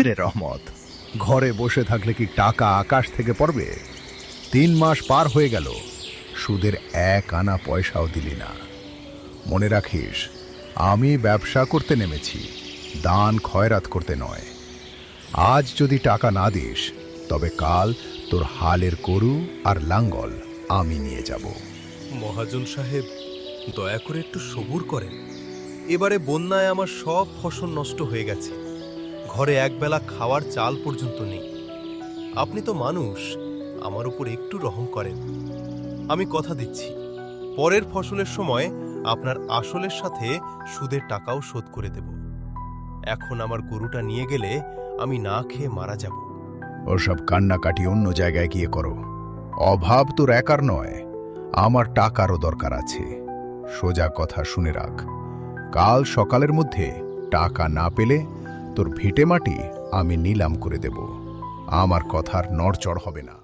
রে রহমত, ঘরে বসে থাকলে কি টাকা আকাশ থেকে পড়বে? 3 মাস পার হয়ে গেল, সুদের 1 আনা পয়সাও দিলি না। মনে রাখিস, আমি ব্যবসা করতে নেমেছি, দান খয়রাত করতে নয়। আজ যদি টাকা না দিস, তবে কাল তোর হালের গরু আর লাঙ্গল আমি নিয়ে যাব। মহাজন সাহেব, দয়া করে একটু সবুর করেন। এবারে বন্যায় আমার সব ফসল নষ্ট হয়ে গেছে, ঘরে একবেলা খাওয়ার চাল পর্যন্ত নেই। আপনি তো মানুষ, আমার উপর একটু রহম করেন। আমি কথা দিচ্ছি, পরের ফসলের সময় আপনার আসলের সাথে সুদের টাকাও শোধ করে দেব। এখন আমার গরুটা নিয়ে গেলে আমি না খেয়ে মারা যাব। ওসব কান্নাকাটি অন্য জায়গায় গিয়ে করো। অভাব তোর একার নয়, আমার টাকারও দরকার আছে। সোজা কথা শুনে রাখ, কাল সকালের মধ্যে টাকা না পেলে তোর ভিটে মাটি আমি নিলাম করে দেব। আমার কথার নড়চড় হবে না।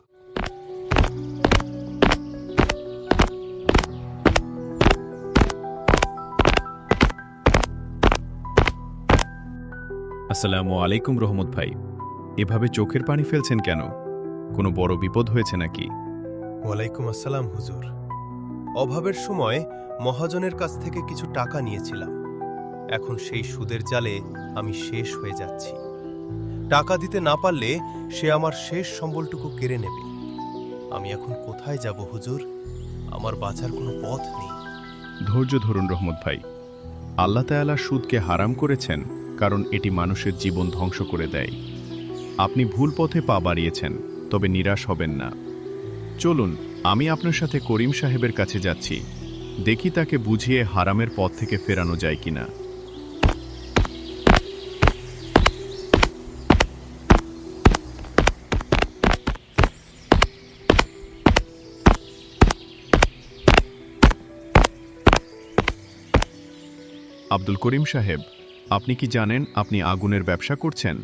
আসসালামু আলাইকুম রহমত ভাই, এভাবে চোখের পানি ফেলছেন কেন? কোনো বড় বিপদ হয়েছে নাকি? ওয়ালাইকুম আসসালাম হুজুর। অভাবের সময় মহাজনের কাছ থেকে কিছু টাকা নিয়েছিলাম, এখন সেই সুদের জালে আমি শেষ হয়ে যাচ্ছি। টাকা দিতে না পারলে সে আমার শেষ সম্বলটুকু কেড়ে নেবে। আমি এখন কোথায় যাব হুজুর? আমার বাঁচার কোনো পথ নেই। ধৈর্য ধরুন রহমত ভাই, আল্লাহ তাআলা সুদকে হারাম করেছেন কারণ এটি মানুষের জীবন ধ্বংস করে দেয়। আপনি ভুল পথে পা বাড়িয়েছেন, তবে নিরাশ হবেন না। চলুন, আমি আপনার সাথে করিম সাহেবের কাছে যাচ্ছি, দেখি তাকে বুঝিয়ে হারামের পথ থেকে ফেরানো যায় কিনা। আব্দুল করিম সাহেব, আপনি কি জানেন আপনি আগুনের ব্যবসা করছেন?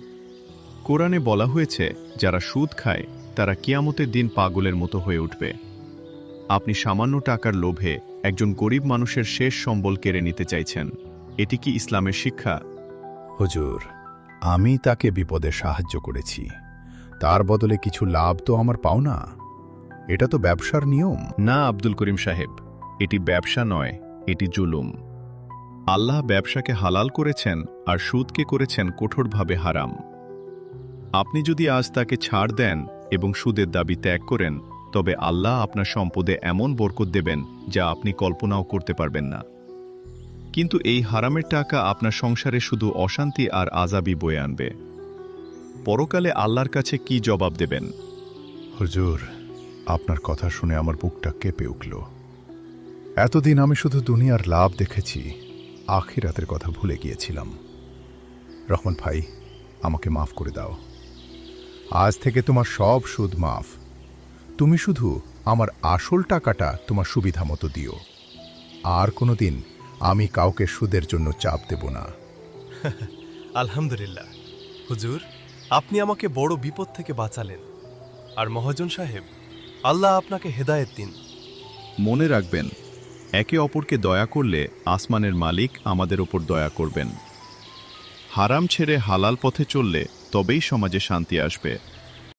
কোরআনে বলা হয়েছে, যারা সুদ খায় তারা কিয়ামতের দিন পাগলের মতো হয়ে উঠবে। আপনি সামান্য টাকার লোভে একজন গরিব মানুষের শেষ সম্বল কেড়ে নিতে চাইছেন। এটি কি ইসলামের শিক্ষা? হুজুর, আমি তাকে বিপদে সাহায্য করেছি, তার বদলে কিছু লাভ তো আমার পাও না। এটা তো ব্যবসার নিয়ম। না আব্দুল করিম সাহেব, এটি ব্যবসা নয়, এটি জুলুম। আল্লাহ ব্যবসাকে হালাল করেছেন আর সুদকে করেছেন কঠোরভাবে হারাম। আপনি যদি আজ তাকে ছাড় দেন এবং সুদের দাবি ত্যাগ করেন, তবে আল্লাহ আপনার সম্পদে এমন বরকত দেবেন যা আপনি কল্পনাও করতে পারবেন না। কিন্তু এই হারামের টাকা আপনার সংসারে শুধু অশান্তি আর আযাবই বয়ে আনবে। পরকালে আল্লাহর কাছে কি জবাব দেবেন? হুজুর, আপনার কথা শুনে আমার বুকটা কেঁপে উঠল। এতদিন আমি শুধু দুনিয়ার লাভ দেখেছি, আখিরাতের কথা ভুলে গিয়েছিলাম। রহমান ভাই, আমাকে মাফ করে দাও। আজ থেকে তোমার সব সুদ মাফ। তুমি শুধু আমার আসল টাকাটা তোমার সুবিধা মতো দিও। আর কোনোদিন আমি কাউকে সুদের জন্য চাপ দেব না। আলহামদুলিল্লাহ হুজুর, আপনি আমাকে বড় বিপদ থেকে বাঁচালেন। আর মহাজন সাহেব, আল্লাহ আপনাকে হেদায়েত দিন। মনে রাখবেন, একে অপরকে দয়া করলে আসমানের মালিক আমাদের ওপর দয়া করবেন। হারাম ছেড়ে হালাল পথে চললে তবেই সমাজে শান্তি আসবে।